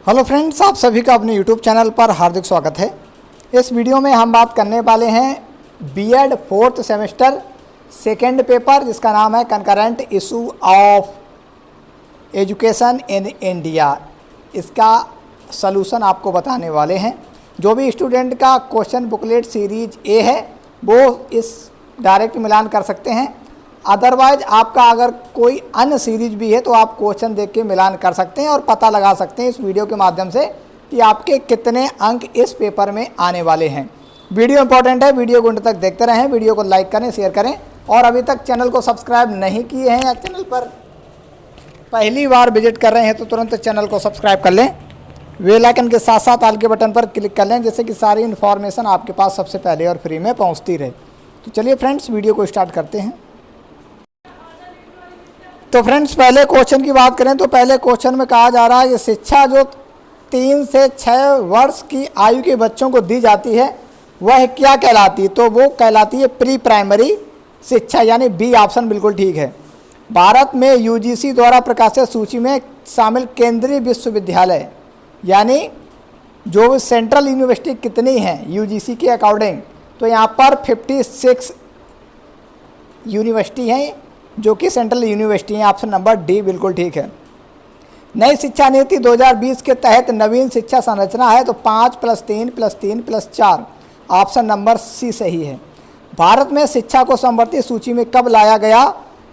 Hello friends, आप सभी का अपने यूट्यूब चैनल पर हार्दिक स्वागत है। इस वीडियो में हम बात करने वाले हैं BEd fourth semester second paper, जिसका नाम है concurrent issue of education in India. इसका सलूशन आपको बताने वाले हैं। जो भी स्टूडेंट का क्वेश्चन बुकलेट सीरीज ए है वो इस डायरेक्ट मिलान कर सकते हैं। अदरवाइज आपका अगर कोई अन्य सीरीज भी है तो आप क्वेश्चन देख के मिलान कर सकते हैं और पता लगा सकते हैं इस वीडियो के माध्यम से कि आपके कितने अंक इस पेपर में आने वाले हैं। वीडियो इंपॉर्टेंट है, वीडियो को अंत तक देखते रहें। वीडियो को लाइक करें, शेयर करें और अभी तक चैनल को सब्सक्राइब नहीं किए हैं या चैनल पर पहली बार विजिट कर रहे हैं तो तुरंत चैनल को सब्सक्राइब कर लें। बेल आइकन के साथ साथ ऑल के बटन पर क्लिक कर लें, जिससे कि सारी इन्फॉर्मेशन आपके पास सबसे पहले और फ्री में पहुँचती रहे। तो चलिए फ्रेंड्स, वीडियो को स्टार्ट करते हैं। तो फ्रेंड्स, पहले क्वेश्चन की बात करें तो पहले क्वेश्चन में कहा जा रहा है कि शिक्षा जो 3 से 6 वर्ष की आयु के बच्चों को दी जाती है वह क्या कहलाती है? तो वो कहलाती है प्री प्राइमरी शिक्षा, यानी बी ऑप्शन बिल्कुल ठीक है। भारत में यूजीसी द्वारा प्रकाशित सूची में शामिल केंद्रीय विश्वविद्यालय यानी जो सेंट्रल यूनिवर्सिटी कितनी हैं यूजीसी के अकॉर्डिंग? तो यहाँ पर 56 यूनिवर्सिटी हैं जो कि सेंट्रल यूनिवर्सिटी है। ऑप्शन नंबर डी बिल्कुल ठीक है। नई शिक्षा नीति 2020 के तहत नवीन शिक्षा संरचना है तो 5+3+3+4 ऑप्शन नंबर सी सही है। भारत में शिक्षा को समवर्ती सूची में कब लाया गया?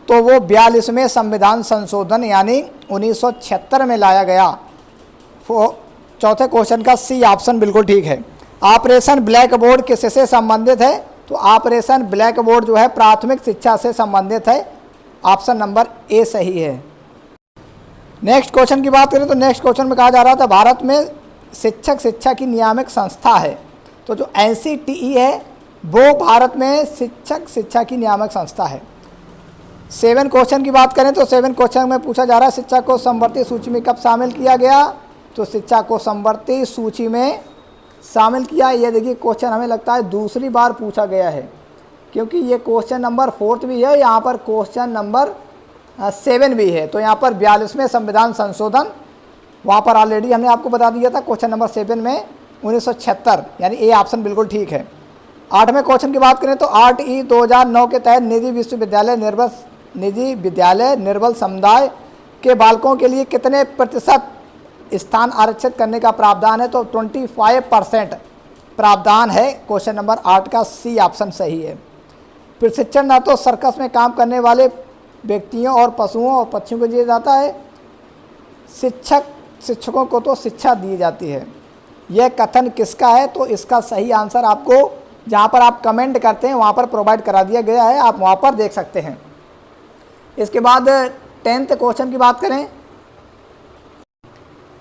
तो वो 42वें संविधान संशोधन यानी 1976 में लाया गया। चौथे क्वेश्चन का सी ऑप्शन बिल्कुल ठीक है। ऑपरेशन ब्लैक बोर्ड किससे संबंधित है? तो ऑपरेशन ब्लैक बोर्ड जो है प्राथमिक शिक्षा से संबंधित है। ऑप्शन नंबर ए सही है। नेक्स्ट क्वेश्चन की बात करें तो नेक्स्ट क्वेश्चन में कहा जा रहा था भारत में शिक्षक शिक्षा की नियामक संस्था है। तो जो एनसीटीई है वो भारत में शिक्षक शिक्षा की नियामक संस्था है। 7 क्वेश्चन की बात करें तो 7 क्वेश्चन में पूछा जा रहा है शिक्षा को समवर्ती सूची में कब शामिल किया गया? तो शिक्षा को समवर्ती सूची में शामिल किया, ये देखिए क्वेश्चन हमें लगता है दूसरी बार पूछा गया है, क्योंकि ये क्वेश्चन नंबर 4 भी है, यहाँ पर क्वेश्चन नंबर 7 भी है। तो यहाँ पर 42वें संविधान संशोधन, वहाँ पर ऑलरेडी हमने आपको बता दिया था क्वेश्चन नंबर 7 में 1976, यानी ए ऑप्शन बिल्कुल ठीक है। 8वें क्वेश्चन की बात करें तो 8E 2009 के तहत निजी विद्यालय निर्बल समुदाय के बालकों के लिए कितने प्रतिशत स्थान आरक्षित करने का प्रावधान है? तो 25% प्रावधान है। क्वेश्चन नंबर 8 का सी ऑप्शन सही है। प्रशिक्षण न तो सर्कस में काम करने वाले व्यक्तियों और पशुओं और पक्षियों को दिया जाता है, शिक्षकों को तो शिक्षा दी जाती है। यह कथन किसका है? तो इसका सही आंसर आपको जहाँ पर आप कमेंट करते हैं वहाँ पर प्रोवाइड करा दिया गया है, आप वहाँ पर देख सकते हैं। इसके बाद 10th क्वेश्चन की बात करें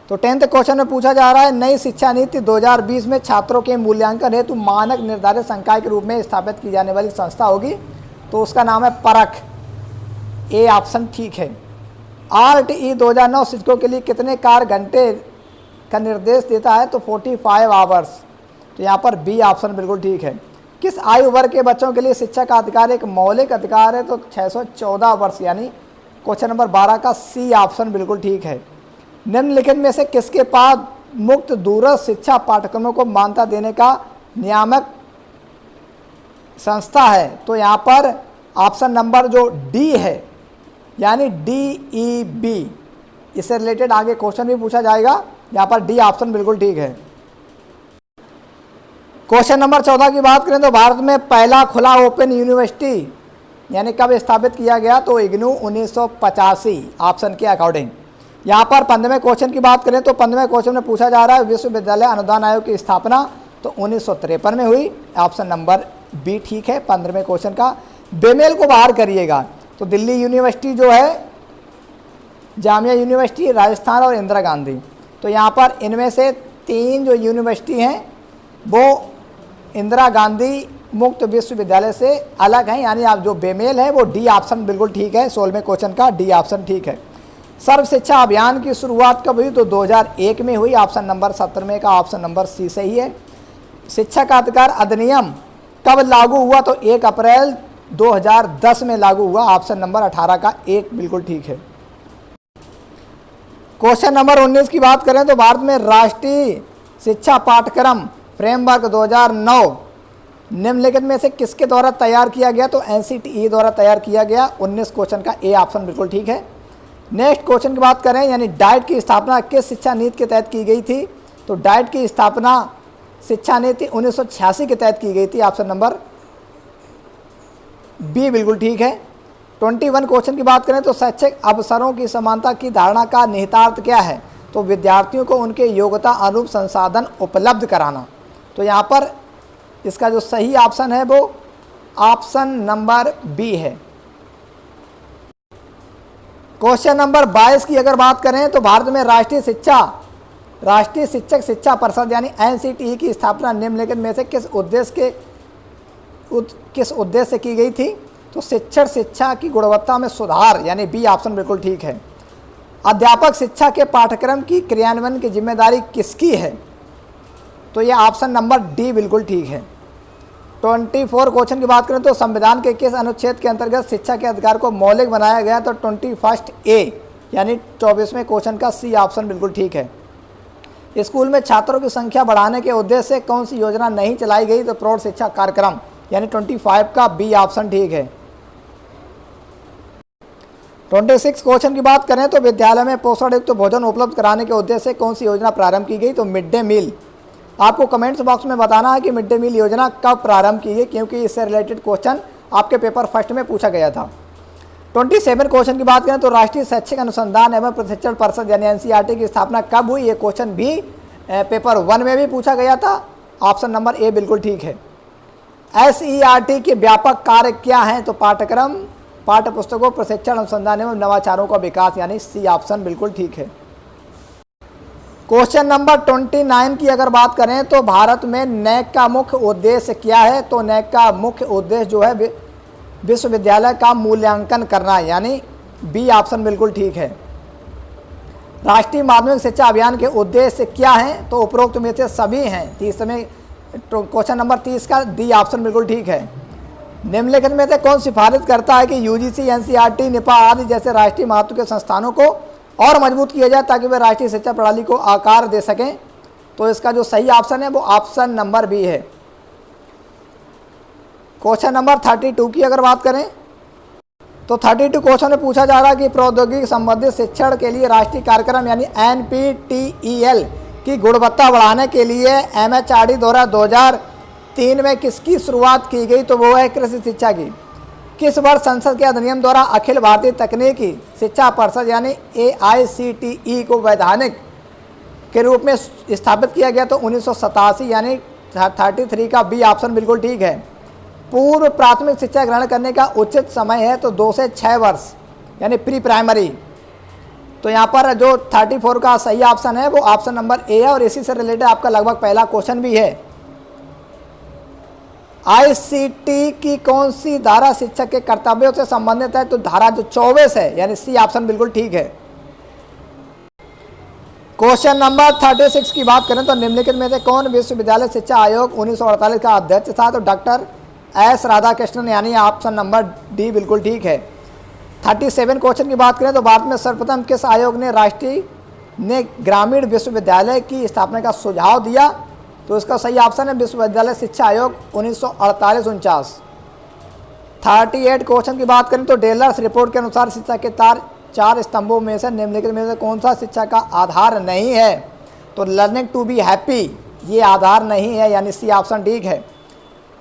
तो 10th क्वेश्चन में पूछा जा रहा है नई शिक्षा नीति 2020 में छात्रों के मूल्यांकन हेतु मानक निर्धारित संकाय के रूप में स्थापित की जाने वाली संस्था होगी। तो उसका नाम है परख, ए ऑप्शन ठीक है। RTE 2009 शिक्षकों के लिए कितने कार्य घंटे का निर्देश देता है? तो 45 आवर्स। तो यहाँ पर बी ऑप्शन बिल्कुल ठीक है। किस आयु वर्ग के बच्चों के लिए शिक्षा का अधिकार एक मौलिक अधिकार है? तो 614 वर्ष, यानी क्वेश्चन नंबर 12 का सी ऑप्शन बिल्कुल ठीक है। निम्नलिखित में से किसके पास मुक्त दूरस्थ शिक्षा पाठ्यक्रमों को मान्यता देने का नियामक संस्था है? तो यहाँ पर ऑप्शन नंबर जो डी है, यानी DEB, इससे रिलेटेड आगे क्वेश्चन भी पूछा जाएगा। यहाँ पर डी ऑप्शन बिल्कुल ठीक है। क्वेश्चन नंबर 14 की बात करें तो भारत में पहला खुला ओपन यूनिवर्सिटी यानी कब स्थापित किया गया? तो इग्नू 1985 ऑप्शन के अकॉर्डिंग। यहाँ पर 15वें क्वेश्चन की बात करें तो 15वें क्वेश्चन में पूछा जा रहा है विश्वविद्यालय अनुदान आयोग की स्थापना तो 1953 में हुई। ऑप्शन नंबर बी ठीक है 15वें क्वेश्चन का। बेमेल को बाहर करिएगा तो दिल्ली यूनिवर्सिटी जो है, जामिया यूनिवर्सिटी, राजस्थान और इंदिरा गांधी। तो यहाँ पर इनमें से 3 जो यूनिवर्सिटी हैं वो इंदिरा गांधी मुक्त विश्वविद्यालय से अलग हैं, यानी आप जो बेमेल है वो डी ऑप्शन बिल्कुल ठीक है। 16वें क्वेश्चन का डी ऑप्शन ठीक है। सर्व शिक्षा अभियान की शुरुआत कब हुई? तो 2001 में हुई। ऑप्शन नंबर 17 का ऑप्शन नंबर सी सही है। शिक्षा का अधिकार अधिनियम कब लागू हुआ? तो 1 अप्रैल 2010 में लागू हुआ। ऑप्शन नंबर 18 का 1 बिल्कुल ठीक है। क्वेश्चन नंबर 19 की बात करें तो भारत में राष्ट्रीय शिक्षा पाठ्यक्रम फ्रेमवर्क 2009 निम्नलिखित में से किसके द्वारा तैयार किया गया? तो एनसीटीई द्वारा तैयार किया गया। 19 क्वेश्चन का ए ऑप्शन बिल्कुल ठीक है। नेक्स्ट क्वेश्चन की बात करें, यानी डाइट की स्थापना किस शिक्षा नीति के तहत की गई थी? तो डाइट की स्थापना शिक्षा नीति 1986 के तहत की गई थी। ऑप्शन नंबर बी बिल्कुल ठीक है। 21 क्वेश्चन की बात करें तो शैक्षिक अवसरों की समानता की धारणा का निहितार्थ क्या है? तो विद्यार्थियों को उनके योग्यता अनुरूप संसाधन उपलब्ध कराना। तो यहाँ पर इसका जो सही ऑप्शन है वो ऑप्शन नंबर बी है। क्वेश्चन नंबर 22 की अगर बात करें तो भारत में राष्ट्रीय शिक्षक शिक्षा परिषद यानी एनसीटीई की स्थापना निम्नलिखित में से किस उद्देश्य से की गई थी? तो शिक्षा की गुणवत्ता में सुधार यानी बी ऑप्शन बिल्कुल ठीक है। अध्यापक शिक्षा के पाठ्यक्रम की क्रियान्वयन की जिम्मेदारी किसकी है? तो यह ऑप्शन नंबर डी बिल्कुल ठीक है। 24 क्वेश्चन की बात करें तो संविधान के किस अनुच्छेद के अंतर्गत शिक्षा के अधिकार को मौलिक बनाया गया? तो 21 ए यानी 24वें क्वेश्चन का सी ऑप्शन बिल्कुल ठीक है। स्कूल में छात्रों की संख्या बढ़ाने के उद्देश्य से कौन सी योजना नहीं चलाई गई? तो प्रौढ़ शिक्षा कार्यक्रम यानी 25 का बी ऑप्शन ठीक है। 26 क्वेश्चन की बात करें तो विद्यालय में पोषण युक्त भोजन उपलब्ध कराने के उद्देश्य से कौन सी योजना प्रारंभ की गई? तो मिड डे मील। आपको कमेंट्स बॉक्स में बताना है कि मिड डे मील योजना कब प्रारंभ की गई, क्योंकि इससे रिलेटेड क्वेश्चन आपके पेपर फर्स्ट में पूछा गया था। 27 क्वेश्चन की बात करें तो राष्ट्रीय शैक्षिक अनुसंधान एवं प्रशिक्षण परिषद यानी एनसीईआरटी की स्थापना कब हुई? ये क्वेश्चन भी पेपर 1 में भी पूछा गया था। ऑप्शन नंबर ए बिल्कुल ठीक है। एसईआरटी के व्यापक कार्य क्या हैं? तो पाठ्यक्रम, पाठ्य पुस्तकों, प्रशिक्षण, अनुसंधान एवं नवाचारों का विकास यानी सी ऑप्शन बिल्कुल ठीक है। क्वेश्चन नंबर 29 की अगर बात करें तो भारत में नैक का मुख्य उद्देश्य क्या है? तो नैक का मुख्य उद्देश्य जो है विश्वविद्यालय का मूल्यांकन करना यानी बी ऑप्शन बिल्कुल ठीक है। राष्ट्रीय माध्यमिक शिक्षा अभियान के उद्देश्य क्या हैं? तो उपरोक्त में से सभी हैं। 30 में क्वेश्चन नंबर 30 का डी ऑप्शन बिल्कुल ठीक है। निम्नलिखित में से कौन सिफारिश करता है कि यूजीसी, एनसीईआरटी, निपा आदि जैसे राष्ट्रीय महत्व के संस्थानों को और मजबूत किया जाए ताकि वे राष्ट्रीय शिक्षा प्रणाली को आकार दे सकें? तो इसका जो सही ऑप्शन है वो ऑप्शन नंबर बी है। क्वेश्चन नंबर 32 की अगर बात करें तो 32 क्वेश्चन में पूछा जा रहा है कि प्रौद्योगिकी संबंधित शिक्षण के लिए राष्ट्रीय कार्यक्रम यानी एनपीटीईएल की गुणवत्ता बढ़ाने के लिए एमएचआरडी द्वारा 2003 में किसकी शुरुआत की गई? तो वो है कृषि शिक्षा की। किस वर्ष संसद के अधिनियम द्वारा अखिल भारतीय तकनीकी शिक्षा परिषद यानी एआईसीटीई को वैधानिक के रूप में स्थापित किया गया? तो 1987 यानी 33 का बी ऑप्शन बिल्कुल ठीक है। पूर्व प्राथमिक शिक्षा ग्रहण करने का उचित समय है? तो 2 से 6 वर्ष यानी प्री प्राइमरी। तो यहाँ पर जो 34 का सही ऑप्शन है वो ऑप्शन नंबर ए है और इसी से रिलेटेड आपका लगभग पहला क्वेश्चन भी है। आईसीटी की कौन सी धारा शिक्षक के कर्तव्यों से संबंधित है? तो धारा जो 24 है यानी सी ऑप्शन बिल्कुल ठीक है। क्वेश्चन नंबर 36 की बात करें तो निम्नलिखित में से कौन विश्वविद्यालय शिक्षा आयोग 1948 का अध्यक्ष था? तो डॉक्टर एस राधाकृष्णन यानी ऑप्शन नंबर डी बिल्कुल ठीक है। 37 क्वेश्चन की बात करें तो भारत में सर्वप्रथम किस आयोग ने ग्रामीण विश्वविद्यालय की स्थापना का सुझाव दिया? तो इसका सही ऑप्शन है विश्वविद्यालय शिक्षा आयोग 1948-49। 38 क्वेश्चन की बात करें तो डेलर्स रिपोर्ट के अनुसार शिक्षा के 4 स्तंभों में से निम्नलिखित में से कौन सा शिक्षा का आधार नहीं है? तो लर्निंग टू बी हैप्पी ये आधार नहीं है यानी सी ऑप्शन ठीक है।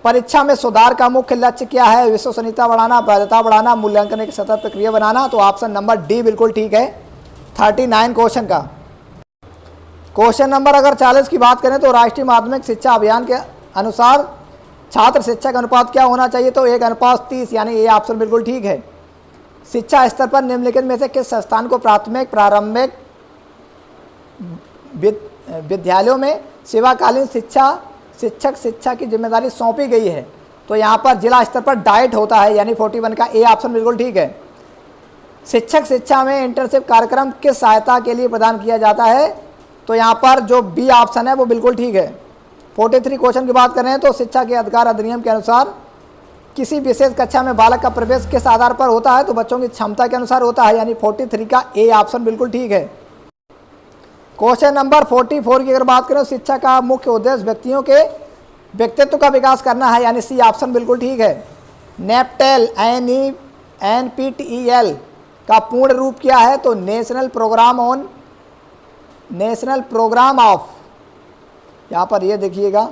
परीक्षा में सुधार का मुख्य लक्ष्य क्या है? विश्वसनीयता बढ़ाना, वैधता बढ़ाना, मूल्यांकन की सतत प्रक्रिया बनाना। तो ऑप्शन नंबर डी बिल्कुल ठीक है 39 क्वेश्चन का। क्वेश्चन नंबर अगर 40 की बात करें तो राष्ट्रीय माध्यमिक शिक्षा अभियान के अनुसार छात्र शिक्षक अनुपात क्या होना चाहिए? तो 1:30 यानी ये ऑप्शन बिल्कुल ठीक है। शिक्षा स्तर पर निम्नलिखित में से किस संस्थान को प्रारंभिक विद्यालयों में सेवाकालीन शिक्षक शिक्षा की जिम्मेदारी सौंपी गई है? तो यहाँ पर जिला स्तर पर डाइट होता है यानी 41 का ए ऑप्शन बिल्कुल ठीक है। शिक्षक शिक्षा में इंटर्नशिप कार्यक्रम किस सहायता के लिए प्रदान किया जाता है? तो यहाँ पर जो बी ऑप्शन है वो बिल्कुल ठीक है। 43 क्वेश्चन की बात करें तो शिक्षा के अधिकार अधिनियम के अनुसार किसी विशेष कक्षा में बालक का प्रवेश किस आधार पर होता है? तो बच्चों की क्षमता के अनुसार होता है यानी 43 का ए ऑप्शन बिल्कुल ठीक है। क्वेश्चन नंबर 44 की अगर बात करें, शिक्षा का मुख्य उद्देश्य व्यक्तियों के व्यक्तित्व का विकास करना है, यानी सी ऑप्शन बिल्कुल ठीक है। नेपटेल NPTEL का पूर्ण रूप क्या है? तो नेशनल प्रोग्राम ऑफ, यहाँ पर ये देखिएगा,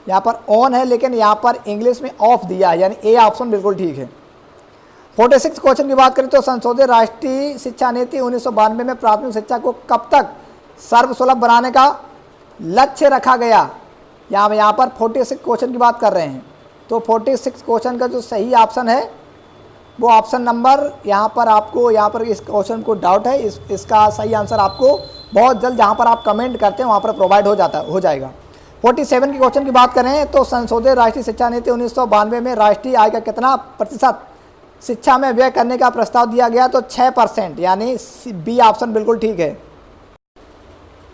यहाँ पर ऑन है लेकिन यहाँ पर इंग्लिश में ऑफ दिया है, यानी ए ऑप्शन बिल्कुल ठीक है। 46 क्वेश्चन की बात करें तो संशोधित राष्ट्रीय शिक्षा नीति 1992 में प्राथमिक शिक्षा को कब तक सर्वसुलभ बनाने का लक्ष्य रखा गया? यहाँ पर 46 क्वेश्चन की बात कर रहे हैं। तो 46 क्वेश्चन का जो सही ऑप्शन है वो ऑप्शन नंबर, यहाँ पर इस क्वेश्चन को डाउट है, इसका सही आंसर आपको बहुत जल्द जहाँ पर आप कमेंट करते हैं वहाँ पर प्रोवाइड हो जाएगा। 47 की क्वेश्चन की बात करें तो संशोधित राष्ट्रीय शिक्षा नीति 1992 में राष्ट्रीय आय का कितना प्रतिशत शिक्षा में व्यय करने का प्रस्ताव दिया गया? तो 6%, यानी बी ऑप्शन बिल्कुल ठीक है।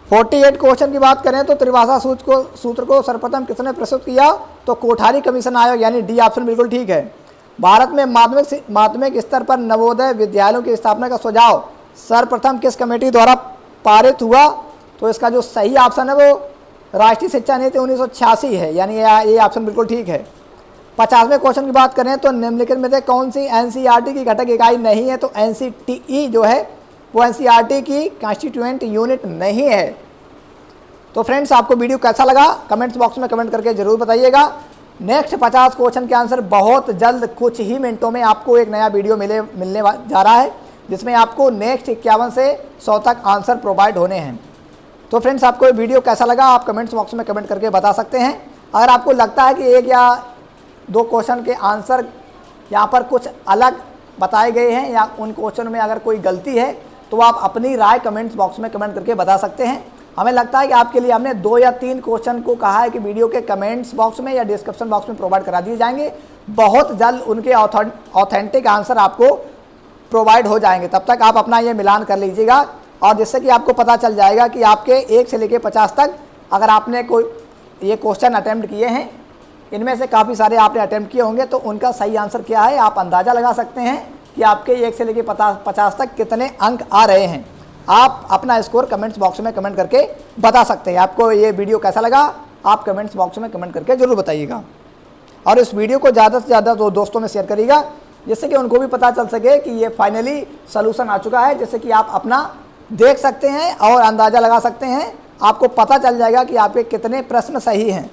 48 क्वेश्चन की बात करें तो त्रिभाषा सूत्र को सर्वप्रथम किसने प्रस्तुत किया? तो कोठारी कमीशन आयोग, यानी डी ऑप्शन बिल्कुल ठीक है। भारत में माध्यमिक स्तर पर नवोदय विद्यालयों की स्थापना का सुझाव सर्वप्रथम किस कमेटी द्वारा पारित हुआ? तो इसका जो सही ऑप्शन है वो राष्ट्रीय शिक्षा नीति 1986 है, यानी ये ऑप्शन बिल्कुल ठीक है। 50वें क्वेश्चन की बात करें तो निम्नलिखित में से कौन सी NCERT की घटक इकाई नहीं है? तो NCTE जो है वो NCERT की कॉन्स्टिट्यूएंट यूनिट नहीं है। तो फ्रेंड्स, आपको वीडियो कैसा लगा कमेंट्स बॉक्स में कमेंट करके जरूर बताइएगा। नेक्स्ट 50 क्वेश्चन के आंसर बहुत जल्द, कुछ ही मिनटों में आपको एक नया वीडियो मिलने जा रहा है, जिसमें आपको नेक्स्ट 51 से 100 तक आंसर प्रोवाइड होने हैं। तो फ्रेंड्स, आपको ये वीडियो कैसा लगा आप कमेंट्स बॉक्स में कमेंट करके बता सकते हैं। अगर आपको लगता है कि एक या दो क्वेश्चन के आंसर यहाँ पर कुछ अलग बताए गए हैं या उन क्वेश्चन में अगर कोई गलती है तो आप अपनी राय कमेंट्स बॉक्स में कमेंट करके बता सकते हैं। हमें लगता है कि आपके लिए हमने 2 या 3 क्वेश्चन को कहा है कि वीडियो के कमेंट्स बॉक्स में या डिस्क्रिप्शन बॉक्स में प्रोवाइड करा दिए जाएंगे। बहुत जल्द उनके ऑथेंटिक आंसर आपको प्रोवाइड हो जाएंगे। तब तक आप अपना ये मिलान कर लीजिएगा, और जिससे कि आपको पता चल जाएगा कि आपके 1 से लेकर 50 तक अगर आपने कोई ये क्वेश्चन अटैम्प्ट किए हैं, इनमें से काफ़ी सारे आपने अटैम्प्ट किए होंगे, तो उनका सही आंसर क्या है आप अंदाज़ा लगा सकते हैं कि आपके 1 से लेकर 50 तक कितने अंक आ रहे हैं। आप अपना स्कोर कमेंट्स बॉक्स में कमेंट करके बता सकते हैं। आपको ये वीडियो कैसा लगा आप कमेंट्स बॉक्स में कमेंट करके ज़रूर बताइएगा, और इस वीडियो को ज़्यादा से ज़्यादा दोस्तों में शेयर करिएगा, जिससे कि उनको भी पता चल सके कि ये फाइनली सलूशन आ चुका है, जिससे कि आप अपना देख सकते हैं और अंदाज़ा लगा सकते हैं। आपको पता चल जाएगा कि आपके कितने प्रश्न सही हैं।